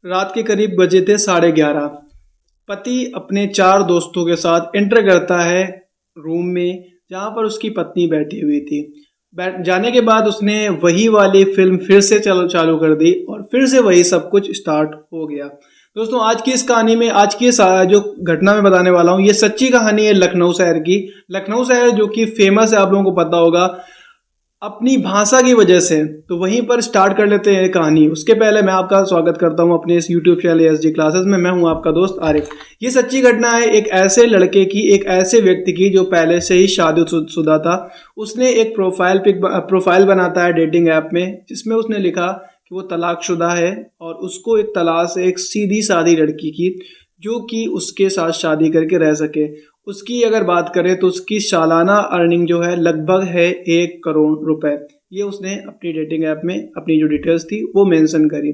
रात के करीब बजे थे 11:30। पति अपने 4 दोस्तों के साथ एंटर करता है रूम में जहाँ पर उसकी पत्नी बैठी हुई थी। बैठ जाने के बाद उसने वही वाली फिल्म फिर से चालू कर दी और फिर से वही सब कुछ स्टार्ट हो गया। दोस्तों, आज की इस कहानी में आज की जो घटना मैं बताने वाला हूँ, ये सच्ची कहानी है लखनऊ शहर की। लखनऊ शहर जो कि फेमस है, आप लोगों को पता होगा अपनी भाषा की वजह से। तो वहीं पर स्टार्ट कर लेते हैं कहानी। उसके पहले मैं आपका स्वागत करता हूं अपने इस यूट्यूब चैनल एसजी क्लासेस में। मैं हूं आपका दोस्त आरिफ। ये सच्ची घटना है एक ऐसे लड़के की, एक ऐसे व्यक्ति की जो पहले से ही शादीशुदा था। उसने एक प्रोफाइल बनाता है डेटिंग ऐप में, जिसमें उसने लिखा कि वो तलाकशुदा है और उसको एक तलाश है एक सीधी सादी लड़की की जो कि उसके साथ शादी करके रह सके। उसकी अगर बात करें तो उसकी सालाना अर्निंग जो है लगभग है 1 करोड़ रुपए। ये उसने अपनी डेटिंग ऐप में अपनी जो डिटेल्स थी वो मेंशन करी।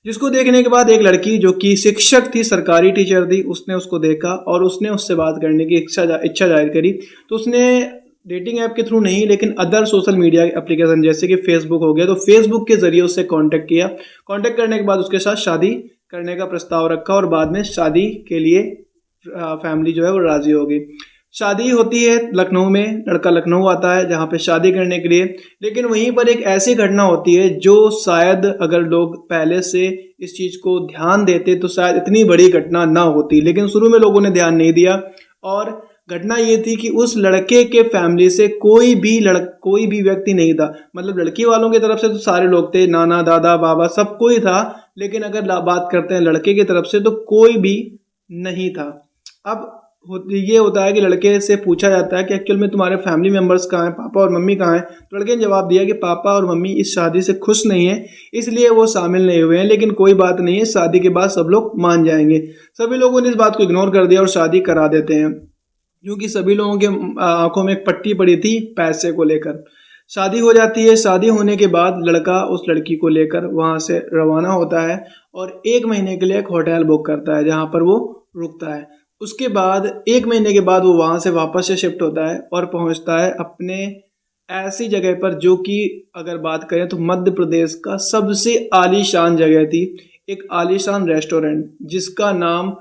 जिसको देखने के बाद एक लड़की जो कि शिक्षक थी, सरकारी टीचर थी, उसने उसको देखा और उसने उससे बात करने की इच्छा जाहिर करी। तो उसने डेटिंग ऐप के थ्रू नहीं लेकिन अदर सोशल मीडिया एप्लीकेशन जैसे कि फेसबुक हो गया, तो फेसबुक के जरिए उससे कांटेक्ट किया। कांटेक्ट करने के बाद उसके साथ शादी करने का प्रस्ताव रखा और बाद में शादी के लिए फैमिली जो है वो राजी होगी। शादी होती है लखनऊ में, लड़का लखनऊ आता है जहाँ पे शादी करने के लिए। लेकिन वहीं पर एक ऐसी घटना होती है जो शायद अगर लोग पहले से इस चीज़ को ध्यान देते तो शायद इतनी बड़ी घटना ना होती, लेकिन शुरू में लोगों ने ध्यान नहीं दिया। और घटना ये थी कि उस लड़के के फैमिली से कोई भी व्यक्ति नहीं था। मतलब लड़की वालों की तरफ से तो सारे लोग थे, नाना दादा बाबा सब कोई था, लेकिन अगर बात करते हैं लड़के की तरफ से तो कोई भी नहीं था। अब ये होता है कि लड़के से पूछा जाता है कि एक्चुअल में तुम्हारे फैमिली मेंबर्स कहाँ हैं, पापा और मम्मी कहाँ हैं। तो लड़के ने जवाब दिया कि पापा और मम्मी इस शादी से खुश नहीं है, इसलिए वो शामिल नहीं हुए हैं, लेकिन कोई बात नहीं है, शादी के बाद सब लोग मान जाएंगे। सभी लोगों ने इस बात को इग्नोर कर दिया और शादी करा देते हैं, क्योंकि सभी लोगों के आंखों में एक पट्टी पड़ी थी पैसे को लेकर। शादी हो जाती है। शादी होने के बाद लड़का उस लड़की को लेकर वहाँ से रवाना होता है और 1 महीने के लिए एक होटल बुक करता है जहाँ पर वो रुकता है। उसके बाद 1 महीने के बाद वो वहाँ से वापस से शिफ्ट होता है और पहुँचता है अपने ऐसी जगह पर जो कि अगर बात करें तो मध्य प्रदेश का सबसे आलीशान जगह थी। एक आलीशान रेस्टोरेंट जिसका नाम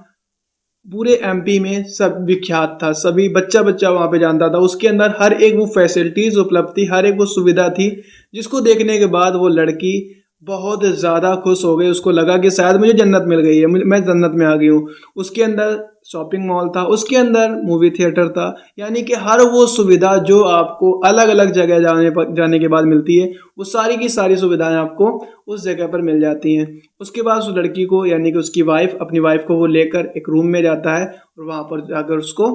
पूरे एमपी में सब विख्यात था, सभी बच्चा बच्चा वहाँ पे जानता था। उसके अंदर हर एक वो फैसिलिटीज़ उपलब्ध थी, हर एक वो सुविधा थी, जिसको देखने के बाद वो लड़की बहुत ज़्यादा खुश हो गई। उसको लगा कि शायद मुझे जन्नत मिल गई है, मैं जन्नत में आ गई हूँ। उसके अंदर शॉपिंग मॉल था, उसके अंदर मूवी थिएटर था, यानी कि हर वो सुविधा जो आपको अलग अलग जगह जाने के बाद मिलती है, वो सारी की सारी सुविधाएं आपको उस जगह पर मिल जाती हैं। उसके बाद उस लड़की को यानी कि उसकी वाइफ, अपनी वाइफ को वो लेकर एक रूम में जाता है और वहाँ पर जाकर उसको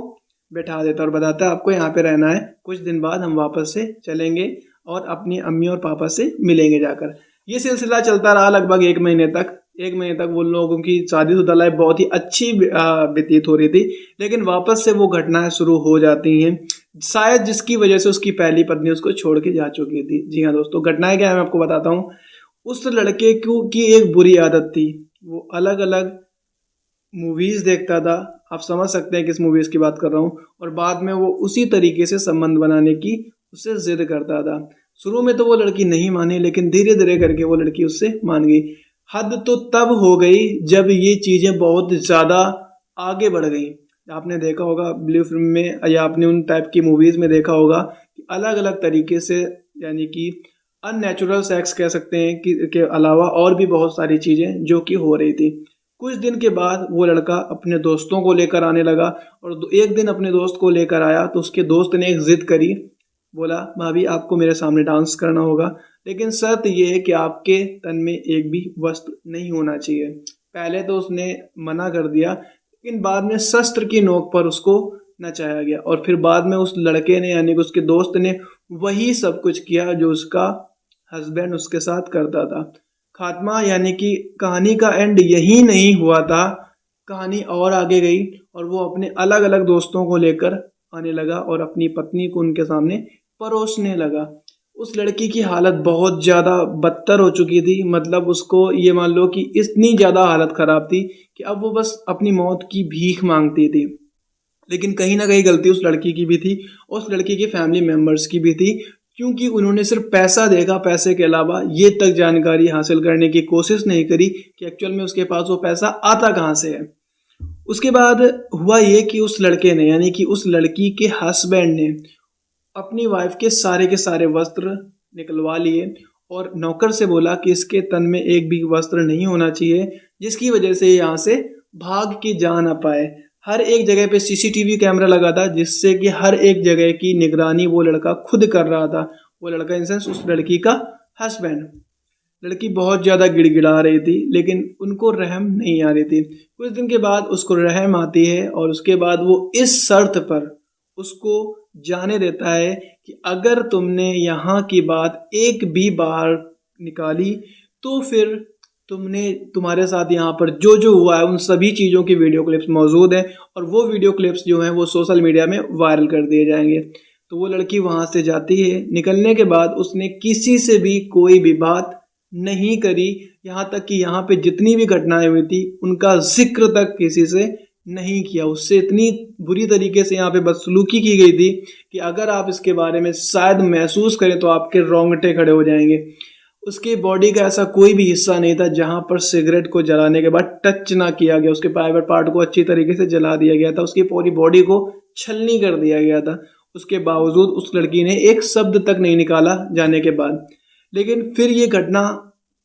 बैठा देता है और बताता है आपको यहाँ पे रहना है, कुछ दिन बाद हम वापस से चलेंगे और अपनी अम्मी और पापा से मिलेंगे जाकर। ये सिलसिला चलता रहा लगभग 1 महीने तक। 1 महीने तक वो लोगों की शादीशुदा लाइफ बहुत ही अच्छी व्यतीत हो रही थी, लेकिन वापस से वो घटनाएं शुरू हो जाती हैं, शायद जिसकी वजह से उसकी पहली पत्नी उसको छोड़ के जा चुकी थी। जी हाँ दोस्तों, घटनाएं क्या है मैं आपको बताता हूँ। उस लड़के को की एक बुरी आदत थी, वो अलग अलग मूवीज़ देखता था। आप समझ सकते हैं किस मूवीज़ की बात कर रहा हूँ। और बाद में वो उसी तरीके से संबंध बनाने की उससे जिद करता था। शुरू में तो वो लड़की नहीं मानी, लेकिन धीरे धीरे करके वो लड़की उससे मान गई। हद तो तब हो गई जब ये चीज़ें बहुत ज़्यादा आगे बढ़ गई। आपने देखा होगा ब्लू फिल्म में या आपने उन टाइप की मूवीज़ में देखा होगा कि अलग अलग तरीके से, यानी कि अननेचुरल सेक्स कह सकते हैं कि के अलावा और भी बहुत सारी चीज़ें जो कि हो रही थी। कुछ दिन के बाद वो लड़का अपने दोस्तों को लेकर आने लगा और एक दिन अपने दोस्त को लेकर आया तो उसके दोस्त ने एक ज़िद करी। बोला, भाभी आपको मेरे सामने डांस करना होगा, लेकिन शर्त ये है कि आपके तन में एक भी वस्त्र नहीं होना चाहिए। पहले तो उसने मना कर दिया, लेकिन बाद में शस्त्र की नोक पर उसको नचाया गया और फिर बाद में उस लड़के ने यानी कि उसके दोस्त ने वही सब कुछ किया जो उसका हस्बैंड उसके साथ करता था। खात्मा यानी कि कहानी का एंड यही नहीं हुआ था, कहानी और आगे गई और वो अपने अलग अलग दोस्तों को लेकर आने लगा और अपनी पत्नी को उनके सामने परोसने लगा। उस लड़की की हालत बहुत ज़्यादा बदतर हो चुकी थी। मतलब उसको ये मान लो कि इतनी ज़्यादा हालत ख़राब थी कि अब वो बस अपनी मौत की भीख मांगती थी। लेकिन कहीं ना कहीं गलती उस लड़की की भी थी, उस लड़की के फैमिली मेम्बर्स की भी थी, क्योंकि उन्होंने सिर्फ पैसा देखा, पैसे के अलावा ये तक जानकारी हासिल करने की कोशिश नहीं करी कि एक्चुअल में उसके पास वो पैसा आता कहाँ से है। उसके बाद हुआ ये कि उस लड़के ने, यानी कि उस लड़की के हस्बैंड ने अपनी वाइफ के सारे वस्त्र निकलवा लिए और नौकर से बोला कि इसके तन में एक भी वस्त्र नहीं होना चाहिए, जिसकी वजह से यहाँ से भाग के जा ना पाए। हर एक जगह पे सीसीटीवी कैमरा लगा था, जिससे कि हर एक जगह की निगरानी वो लड़का खुद कर रहा था। वो लड़का इन सेंस उस लड़की का हस्बैंड। लड़की बहुत ज़्यादा गिड़गिड़ा रही थी, लेकिन उनको रहम नहीं आ रही थी। कुछ दिन के बाद उसको रहम आती है और उसके बाद वो इस शर्त पर उसको जाने देता है कि अगर तुमने यहाँ की बात एक भी बार निकाली तो फिर तुम्हारे साथ यहाँ पर जो जो हुआ है उन सभी चीज़ों की वीडियो क्लिप्स मौजूद हैं और वो वीडियो क्लिप्स जो हैं वो सोशल मीडिया में वायरल कर दिए जाएंगे। तो वो लड़की वहाँ से जाती है। निकलने के बाद उसने किसी से भी कोई भी बात नहीं करी, यहाँ तक कि यहाँ पे जितनी भी घटनाएं हुई थी उनका जिक्र तक किसी से नहीं किया। उससे इतनी बुरी तरीके से यहाँ पे बदसलूकी की गई थी कि अगर आप इसके बारे में शायद महसूस करें तो आपके रोंगटे खड़े हो जाएंगे। उसके बॉडी का ऐसा कोई भी हिस्सा नहीं था जहां पर सिगरेट को जलाने के बाद टच ना किया गया। उसके प्राइवेट पार्ट को अच्छी तरीके से जला दिया गया था, उसकी पूरी बॉडी को छलनी कर दिया गया था। उसके बावजूद उस लड़की ने एक शब्द तक नहीं निकाला जाने के बाद। लेकिन फिर ये घटना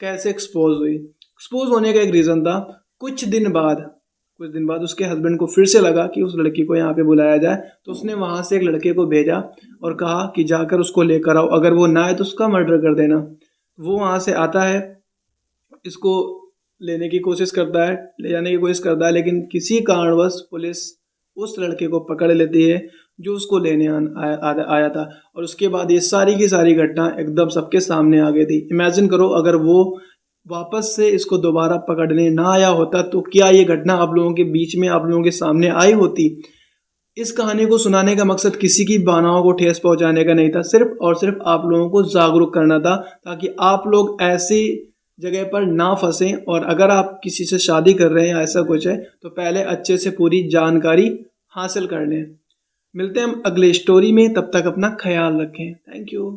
कैसे एक्सपोज हुई? एक्सपोज होने का एक रीज़न था, कुछ दिन बाद उसके हस्बैंड को फिर से लगा कि उस लड़की को यहाँ पे बुलाया जाए, तो उसने वहाँ से एक लड़के को भेजा और कहा कि जाकर उसको लेकर आओ, अगर वो ना आए तो उसका मर्डर कर देना। वो वहाँ से आता है, इसको लेने की कोशिश करता है, ले जाने की कोशिश करता है, लेकिन किसी कारणवश पुलिस उस लड़के को पकड़ लेती है जो उसको लेने आया था। और उसके बाद ये सारी की सारी घटना एकदम सबके सामने आ गई थी। इमेजिन करो अगर वो वापस से इसको दोबारा पकड़ने ना आया होता तो क्या ये घटना आप लोगों के बीच में, आप लोगों के सामने आई होती? इस कहानी को सुनाने का मकसद किसी की भावनाओं को ठेस पहुंचाने का नहीं था, सिर्फ और सिर्फ आप लोगों को जागरूक करना था, ताकि आप लोग ऐसी जगह पर ना फंसें। और अगर आप किसी से शादी कर रहे हैं या ऐसा कुछ है तो पहले अच्छे से पूरी जानकारी हासिल कर लें। मिलते हैं हम अगले स्टोरी में, तब तक अपना ख्याल रखें। Thank you.